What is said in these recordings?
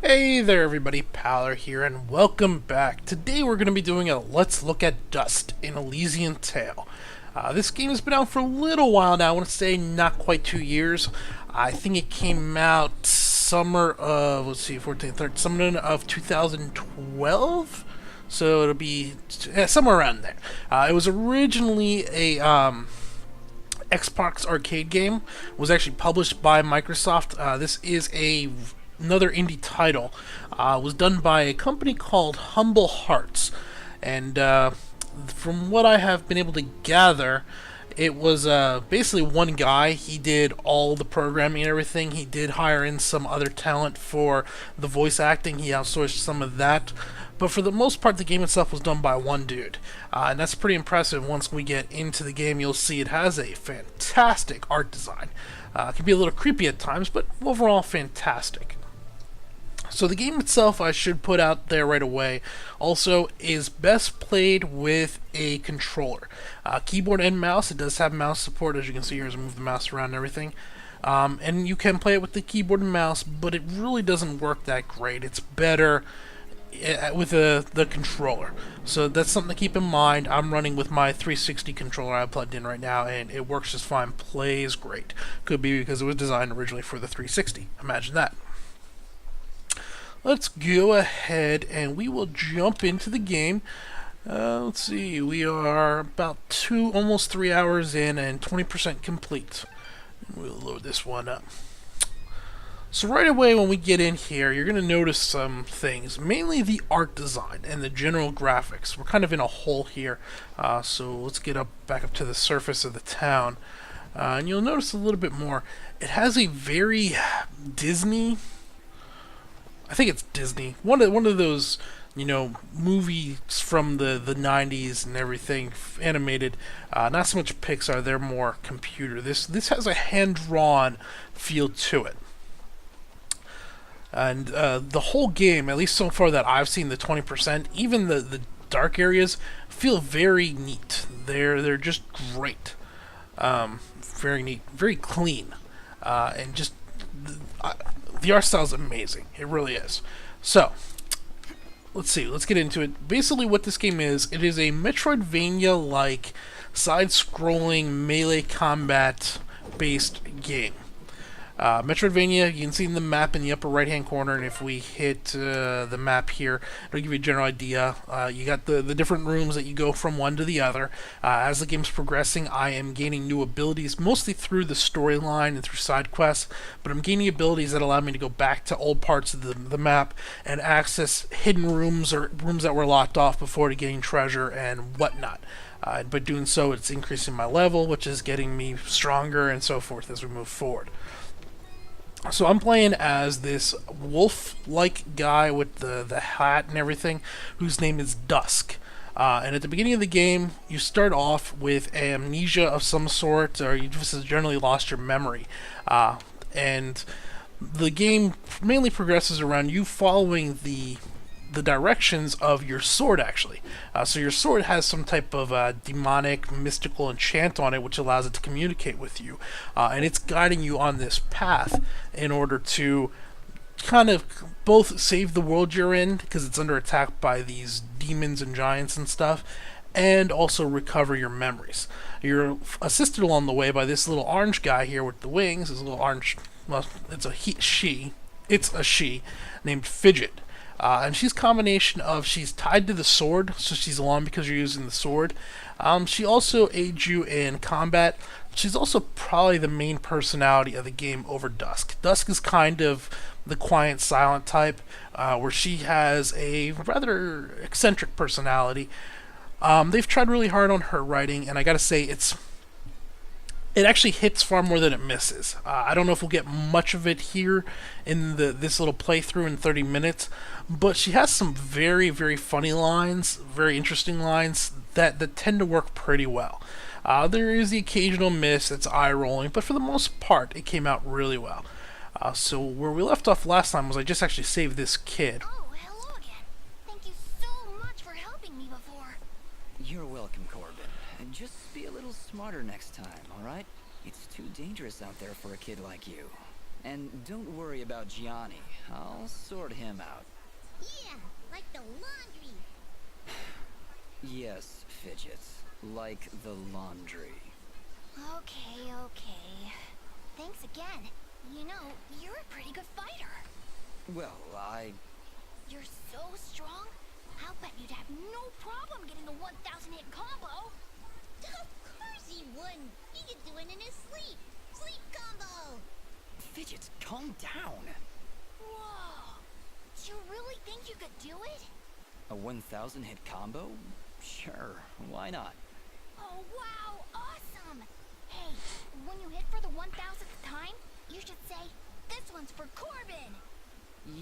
Hey there everybody, Paler here, and welcome back. Today we're going to be doing a Let's Look at Dust in Elysian Tail. This game has been out for a little while now. I want to say not quite 2 years. I think it came out summer of, 14th, 3rd, summer of 2012? So it'll be somewhere around there. It was originally a Xbox arcade game. Was actually published by Microsoft. This is another indie title. Was done by a company called Humble Hearts, and from what I have been able to gather, it was basically one guy. He did all the programming and everything. He did hire in some other talent for the voice acting. He outsourced some of that. But for the most part, the game itself was done by one dude. And that's pretty impressive. Once we get into the game, you'll see it has a fantastic art design. It can be a little creepy at times, but overall fantastic. So the game itself, I should put out there right away, also is best played with a controller. Keyboard and mouse. It does have mouse support, as you can see here as I move the mouse around and everything. And you can play it with the keyboard and mouse, but it really doesn't work that great. It's better with the controller. So that's something to keep in mind. I'm running with my 360 controller I plugged in right now, and it works just fine. Plays great. Could be because it was designed originally for the 360. Imagine that. Let's go ahead and we will jump into the game. Let's see, we are about almost 3 hours in and 20% complete. We'll load this one up. So right away when we get in here, you're going to notice some things, mainly the art design and the general graphics. We're kind of in a hole here, so let's get back up to the surface of the town. And you'll notice a little bit more. It has a very Disney, I think it's Disney. One of those, movies from the 90s and everything, animated. Not so much Pixar, they're more computer. This has a hand-drawn feel to it. And the whole game, at least so far that I've seen, the 20%, even the dark areas, feel very neat. They're just great. Very neat, very clean. And just... the art style is amazing. It really is. So, let's see. Let's get into it. Basically, what this game is, it is a Metroidvania-like, side-scrolling, melee combat-based game. Metroidvania, you can see in the map in the upper right-hand corner, and if we hit the map here, it'll give you a general idea. You got the different rooms that you go from one to the other. As the game's progressing, I am gaining new abilities, mostly through the storyline and through side quests, but I'm gaining abilities that allow me to go back to old parts of the map and access hidden rooms or rooms that were locked off before to gain treasure and whatnot. By doing so, it's increasing my level, which is getting me stronger and so forth as we move forward. So I'm playing as this wolf-like guy with the hat and everything, whose name is Dusk. And at the beginning of the game, you start off with amnesia of some sort, or you just generally lost your memory. And the game mainly progresses around you following the directions of your sword, actually. So your sword has some type of demonic, mystical enchant on it, which allows it to communicate with you. And it's guiding you on this path in order to kind of both save the world you're in, because it's under attack by these demons and giants and stuff, and also recover your memories. You're assisted along the way by this little orange guy here with the wings, this little orange, well, it's a she, named Fidget. And she's a combination of, she's tied to the sword, so she's along because you're using the sword. She also aids you in combat. She's also probably the main personality of the game over Dusk. Dusk is kind of the quiet, silent type, where she has a rather eccentric personality. They've tried really hard on her writing, and I gotta say, it actually hits far more than it misses. I don't know if we'll get much of it here in this little playthrough in 30 minutes, but she has some very, very funny lines, very interesting lines that tend to work pretty well. There is the occasional miss that's eye-rolling, but for the most part, it came out really well. So where we left off last time was I just actually saved this kid. Oh, hello again. Thank you so much for helping me before. You're welcome, Corbin. And just be a little smarter next time, alright? It's too dangerous out there for a kid like you. And don't worry about Gianni. I'll sort him out. Yeah, like the laundry. Yes, Fidgets. Like the laundry. Okay, okay. Thanks again. You know, you're a pretty good fighter. Well, You're so strong, I'll bet you'd have no problem getting a 1,000 hit combo. Of course he wouldn't. He could do it in his sleep. Sleep combo. Fidgets, calm down. Whoa. Do you really think you could do it? A 1,000 hit combo? Sure, why not? Oh, wow. Awesome. Hey, when you hit for the 1,000th time, you should say, this one's for Corbin.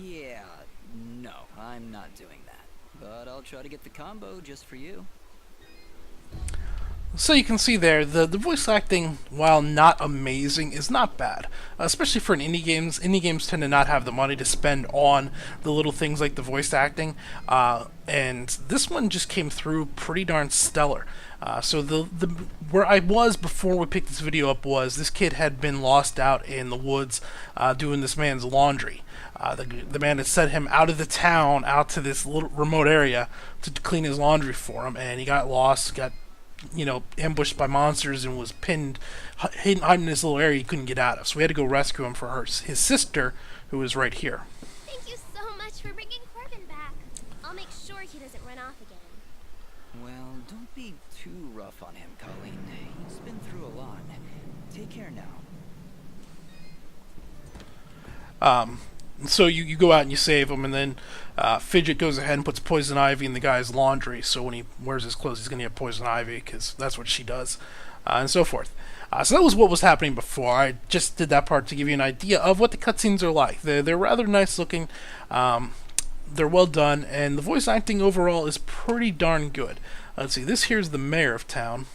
Yeah, no, I'm not doing that. But I'll try to get the combo just for you. So you can see there, the voice acting, while not amazing, is not bad. Especially for an indie games. Indie games tend to not have the money to spend on the little things like the voice acting. And this one just came through pretty darn stellar. So where I was before we picked this video up was this kid had been lost out in the woods doing this man's laundry. The man had sent him out of the town, out to this little remote area to clean his laundry for him, and he got lost, got ambushed by monsters, and was pinned, hidden in this little area he couldn't get out of. So we had to go rescue him for his sister, who was right here. Thank you so much for bringing Corbin back. I'll make sure he doesn't run off again. Well, don't be too rough on him, Colleen. He's been through a lot. Take care now. So you go out and you save him, and then Fidget goes ahead and puts poison ivy in the guy's laundry, so when he wears his clothes he's going to get poison ivy, because that's what she does, and so forth. So that was what was happening before. I just did that part to give you an idea of what the cutscenes are like. They're rather nice looking, they're well done, and the voice acting overall is pretty darn good. Let's see, this here's the mayor of town.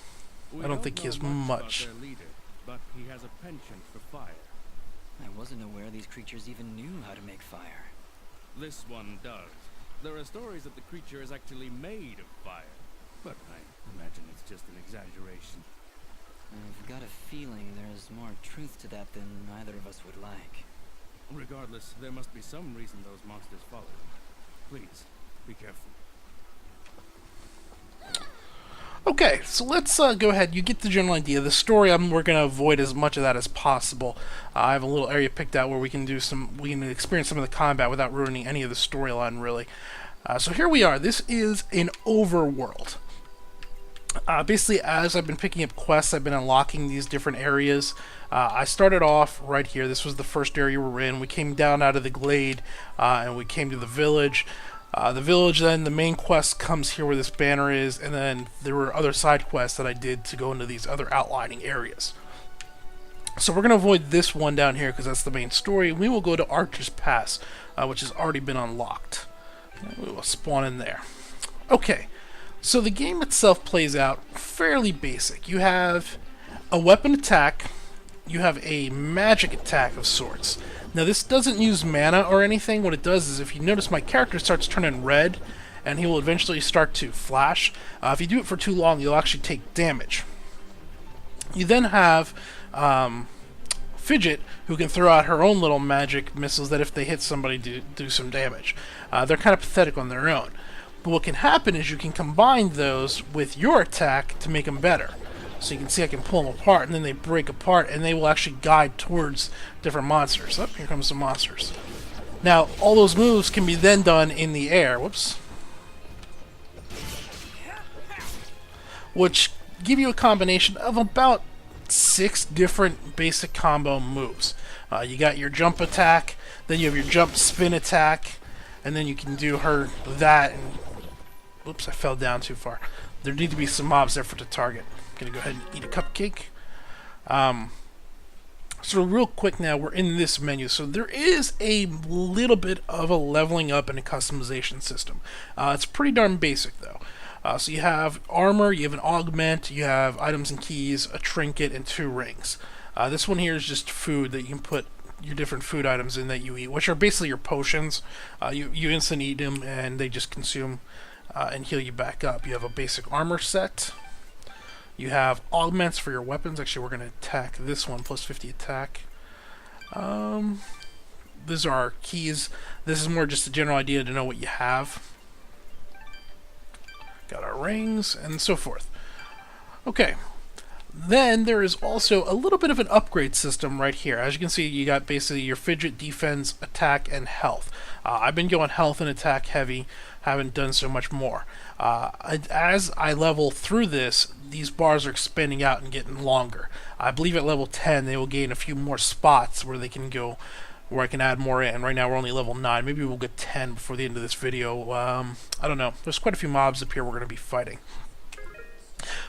I don't think he has much. About their leader, but he has a penchant for fire. I wasn't aware these creatures even knew how to make fire. This one does. There are stories that the creature is actually made of fire, but I imagine it's just an exaggeration. I've got a feeling there's more truth to that than either of us would like. Regardless, there must be some reason those monsters follow him. Please, be careful. Okay, so let's go ahead. You get the general idea. The story, we're going to avoid as much of that as possible. I have a little area picked out where we can experience some of the combat without ruining any of the storyline, really. So here we are. This is an overworld. Basically, as I've been picking up quests, I've been unlocking these different areas. I started off right here. This was the first area we were in. We came down out of the glade, and we came to the village. The village, then the main quest comes here where this banner is, and then there were other side quests that I did to go into these other outlining areas. So we're going to avoid this one down here because that's the main story. We will go to Archer's Pass, which has already been unlocked. And we will spawn in there. Okay, so the game itself plays out fairly basic. You have a weapon attack, you have a magic attack of sorts. Now this doesn't use mana or anything. What it does is, if you notice, my character starts turning red, and he will eventually start to flash. If you do it for too long, you'll actually take damage. You then have Fidget, who can throw out her own little magic missiles that if they hit somebody do some damage. They're kind of pathetic on their own. But what can happen is you can combine those with your attack to make them better. So you can see I can pull them apart, and then they break apart, and they will actually guide towards different monsters. Oh, here comes some monsters. Now, all those moves can be then done in the air. Whoops. Which give you a combination of about 6 different basic combo moves. You got your jump attack, then you have your jump spin attack, and then you can do that. And whoops, I fell down too far. There need to be some mobs there for the target. Gonna go ahead and eat a cupcake. So real quick now, we're in this menu. So there is a little bit of a leveling up and a customization system. It's pretty darn basic though. So you have armor, you have an augment, you have items and keys, a trinket, and 2 rings. This one here is just food that you can put your different food items in that you eat, which are basically your potions. You instant eat them and they just consume and heal you back up. You have a basic armor set. You have augments for your weapons. Actually, we're going to attack this one, plus 50 attack. These are our keys. This is more just a general idea to know what you have. Got our rings and so forth. Okay. Then there is also a little bit of an upgrade system right here. As you can see, you got basically your fidget, defense, attack, and health. I've been going health and attack heavy, haven't done so much more. As I level through this, these bars are expanding out and getting longer. I believe at level 10 they will gain a few more spots where they can go, where I can add more in. Right now we're only level 9. Maybe we'll get 10 before the end of this video. I don't know. There's quite a few mobs up here we're going to be fighting.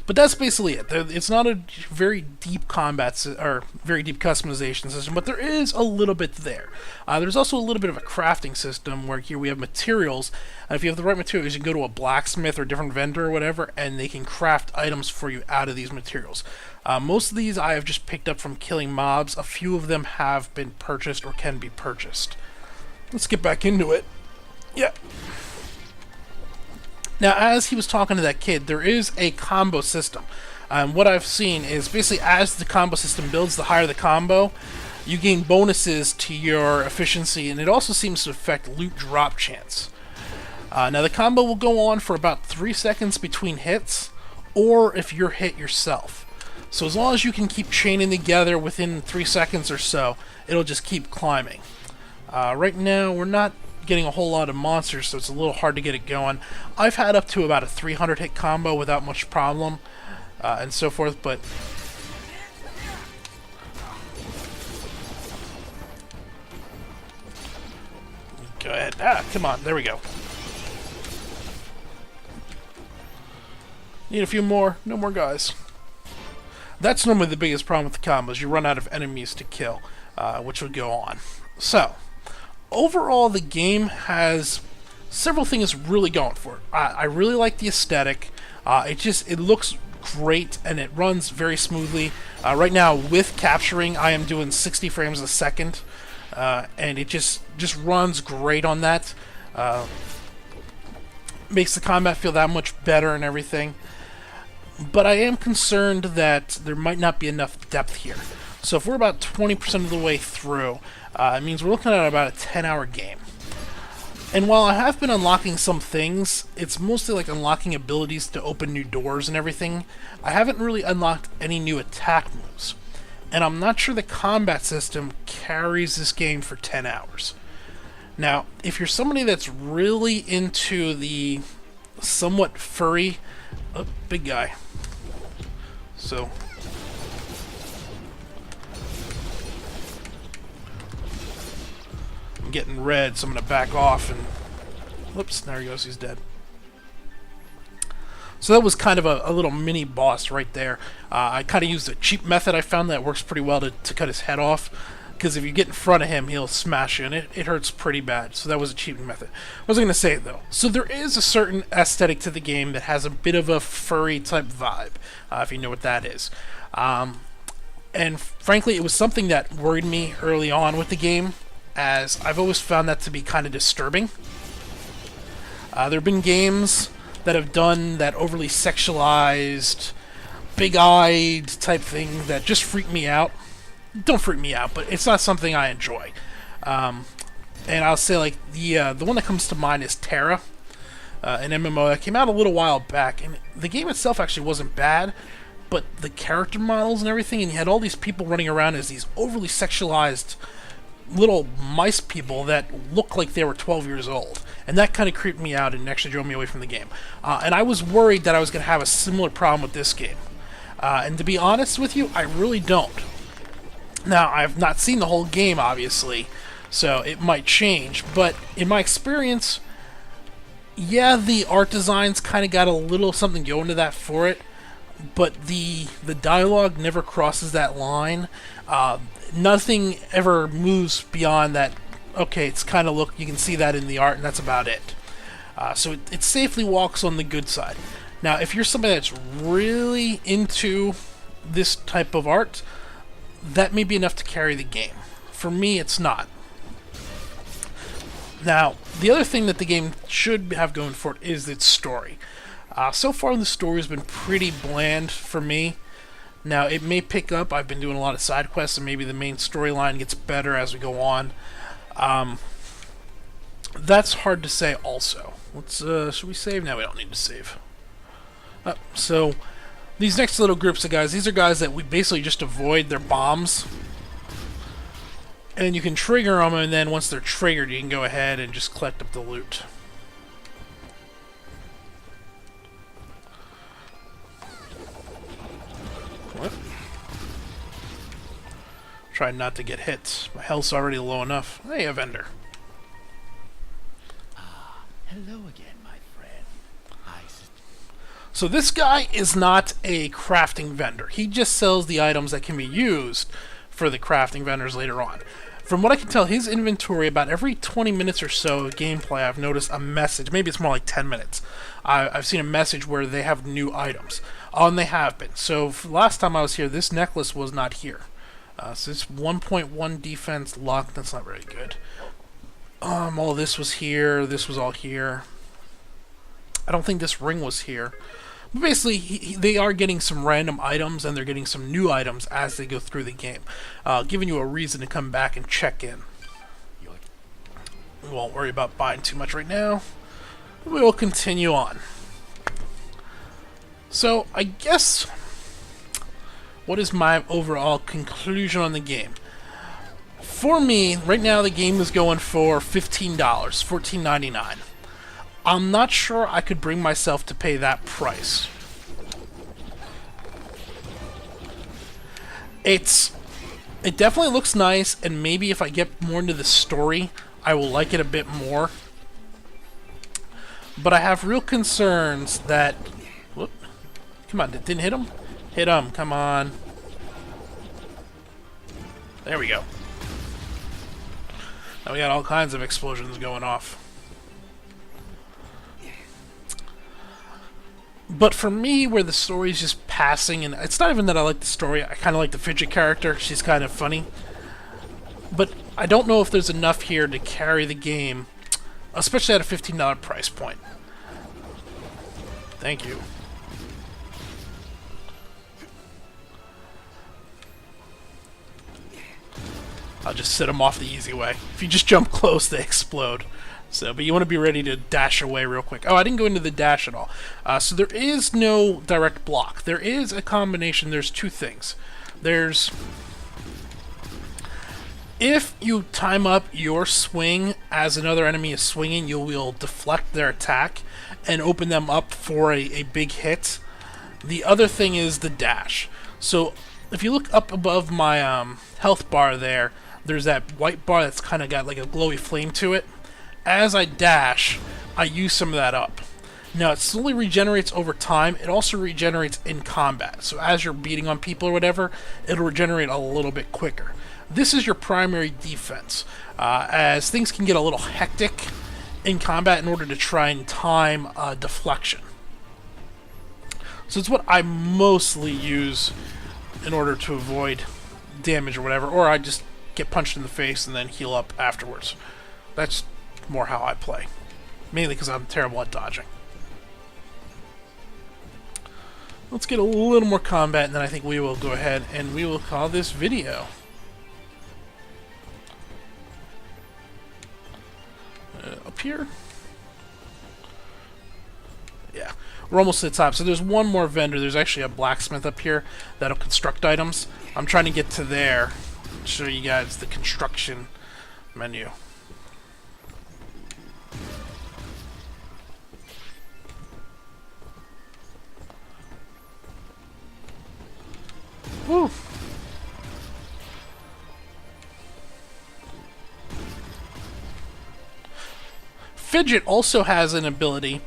But that's basically it. It's not a very deep or very deep customization system, but there is a little bit there. There's also a little bit of a crafting system where here we have materials. If you have the right materials, you can go to a blacksmith or a different vendor or whatever, and they can craft items for you out of these materials. Most of these I have just picked up from killing mobs. A few of them have been purchased or can be purchased. Let's get back into it. Yeah. Now, as he was talking to that kid, there is a combo system. What I've seen is basically as the combo system builds, the higher the combo, you gain bonuses to your efficiency, and it also seems to affect loot drop chance. Now, the combo will go on for about 3 seconds between hits, or if you're hit yourself. So as long as you can keep chaining together within 3 seconds or so, it'll just keep climbing. Right now, we're not getting a whole lot of monsters, so it's a little hard to get it going. I've had up to about a 300 hit combo without much problem, and so forth, but go ahead. Come on, there we go. Need a few more. No more guys. That's normally the biggest problem with the combos. You run out of enemies to kill, which would go on. So overall, the game has several things really going for it. I really like the aesthetic. It looks great and it runs very smoothly. Right now, with capturing, I am doing 60 frames a second, and it just runs great on that. Makes the combat feel that much better and everything. But I am concerned that there might not be enough depth here. So if we're about 20% of the way through, it means we're looking at about a 10-hour game. And while I have been unlocking some things, it's mostly like unlocking abilities to open new doors and everything. I haven't really unlocked any new attack moves. And I'm not sure the combat system carries this game for 10 hours. Now, if you're somebody that's really into the somewhat furry... Oh, big guy. So... I'm getting red, so I'm going to back off and... Whoops, there he goes, he's dead. So that was kind of a little mini boss right there. I kind of used a cheap method I found that works pretty well to cut his head off. Because if you get in front of him, he'll smash you, and it hurts pretty bad. So that was a cheap method. I wasn't going to say it, though. So there is a certain aesthetic to the game that has a bit of a furry type vibe, if you know what that is. And frankly, it was something that worried me early on with the game, as I've always found that to be kind of disturbing. There have been games that have done that overly sexualized, big-eyed type thing that just freak me out. Don't freak me out, but it's not something I enjoy. And I'll say, like, the one that comes to mind is Terra, an MMO that came out a little while back, and the game itself actually wasn't bad, but the character models and everything, and you had all these people running around as these overly sexualized little mice people that looked like they were 12 years old. And that kind of creeped me out and actually drove me away from the game. And I was worried that I was going to have a similar problem with this game. And to be honest with you, I really don't. Now, I've not seen the whole game, obviously, so it might change. But in my experience, yeah, the art designs kind of got a little something going to that for it. But the dialogue never crosses that line. Nothing ever moves beyond that. Okay, it's kind of you can see that in the art, and that's about it. So it safely walks on the good side. Now, if you're somebody that's really into this type of art, that may be enough to carry the game. For me, it's not. Now, the other thing that the game should have going for it is its story. So far, the story has been pretty bland for me. Now, it may pick up. I've been doing a lot of side quests, and maybe the main storyline gets better as we go on. That's hard to say also. Let's, should we save? No, we don't need to save. So, these next little groups of guys, these are guys that we basically just avoid their bombs. And you can trigger them, and then once they're triggered, you can go ahead and just collect up the loot. What? Try not to get hit. My health's already low enough. Hey, a vendor. Hello again, my friend. So this guy is not a crafting vendor. He just sells the items that can be used for the crafting vendors later on. From what I can tell, his inventory, about every 20 minutes or so of gameplay, I've noticed a message. Maybe it's more like 10 minutes. I've seen a message where they have new items. And they have been. So last time I was here, this necklace was not here. So it's 1.1 defense luck. That's not very good. All this was here. This was all here. I don't think this ring was here. But basically, they are getting some random items, and they're getting some new items as they go through the game, giving you a reason to come back and check in. We won't worry about buying too much right now. We will continue on. So, I guess, what is my overall conclusion on the game? For me, right now the game is going for $15, $14.99. I'm not sure I could bring myself to pay that price. It definitely looks nice, and maybe if I get more into the story, I will like it a bit more. But I have real concerns that... Whoop. Come on, didn't hit him? Hit him, come on. There we go. Now we got all kinds of explosions going off. But for me, where the story's just passing, and it's not even that I like the story, I kind of like the Fidget character, she's kind of funny. But I don't know if there's enough here to carry the game, especially at a $15 price point. Thank you. I'll just set them off the easy way. If you just jump close, they explode. So, but you want to be ready to dash away real quick. Oh, I didn't go into the dash at all. So there is no direct block. There is a combination. There's two things. There's... If you time up your swing as another enemy is swinging, you will deflect their attack and open them up for a big hit. The other thing is the dash. So if you look up above my health bar there, there's that white bar that's kind of got like a glowy flame to it. As I dash, I use some of that up. Now, it slowly regenerates over time. It also regenerates in combat. So as you're beating on people or whatever, it'll regenerate a little bit quicker. This is your primary defense, as things can get a little hectic in combat in order to try and time deflection. So it's what I mostly use in order to avoid damage or whatever, or I just get punched in the face and then heal up afterwards. That's more how I play. Mainly because I'm terrible at dodging. Let's get a little more combat, and then I think we will go ahead and we will call this video. Up here? Yeah. We're almost to the top. So there's one more vendor. There's actually a blacksmith up here that'll construct items. I'm trying to get to there. Show you guys the construction menu. Woo! Fidget also has an ability.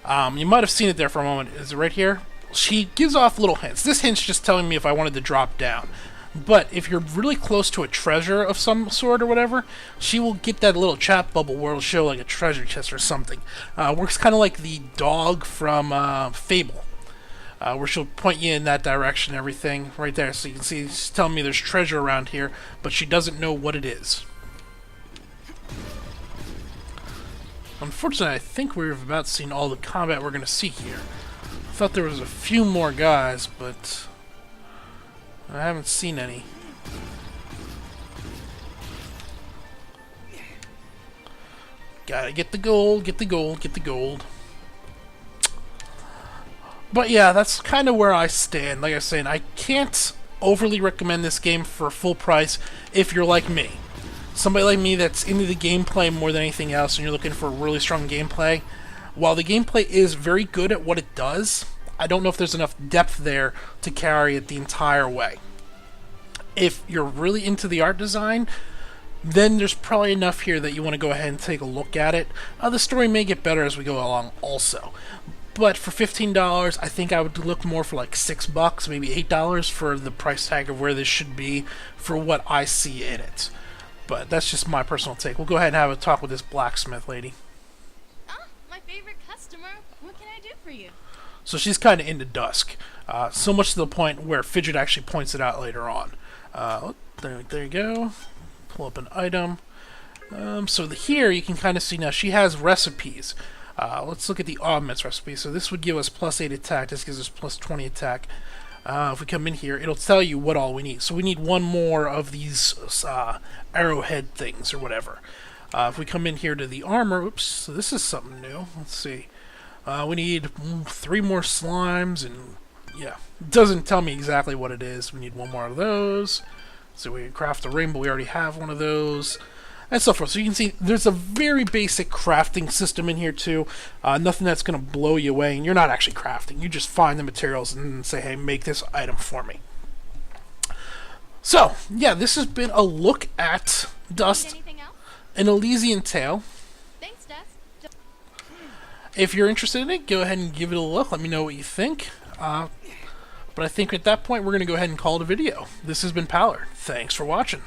You might have seen it there for a moment. Is it right here? She gives off little hints. This hint's just telling me if I wanted to drop down. But if you're really close to a treasure of some sort or whatever, she will get that little chat bubble where it'll show like a treasure chest or something. Works kind of like the dog from Fable. Where she'll point you in that direction and everything right there. So you can see she's telling me there's treasure around here, but she doesn't know what it is. Unfortunately, I think we've about seen all the combat we're going to see here. I thought there was a few more guys, but I haven't seen any. Gotta get the gold, get the gold, get the gold. But yeah, that's kind of where I stand. Like I was saying, I can't overly recommend this game for full price if you're like me. Somebody like me that's into the gameplay more than anything else and you're looking for really strong gameplay. While the gameplay is very good at what it does, I don't know if there's enough depth there to carry it the entire way. If you're really into the art design, then there's probably enough here that you want to go ahead and take a look at it. The story may get better as we go along also. But for $15, I think I would look more for like $6, maybe $8 for the price tag of where this should be for what I see in it. But that's just my personal take. We'll go ahead and have a talk with this blacksmith lady. Ah, my favorite customer. What can I do for you? So she's kind of into Dusk. So much to the point where Fidget actually points it out later on. There you go. Pull up an item. So here you can kind of see now she has recipes. Let's look at the augments recipe. So this would give us +8 attack. This gives us +20 attack. If we come in here, it'll tell you what all we need. So we need one more of these arrowhead things or whatever. If we come in here to the armor, oops, so this is something new. Let's see. We need 3 more slimes, and yeah, it doesn't tell me exactly what it is. We need 1 more of those. So we can craft a ring, but we already have one of those. And so forth. So you can see there's a very basic crafting system in here too. Nothing that's going to blow you away. And you're not actually crafting. You just find the materials and say, hey, make this item for me. So, yeah, this has been a look at Dust, Anything else? an Elysian Tail. Thanks, Dust. If you're interested in it, go ahead and give it a look. Let me know what you think. But I think at that point, we're going to go ahead and call it a video. This has been Pallard. Thanks for watching.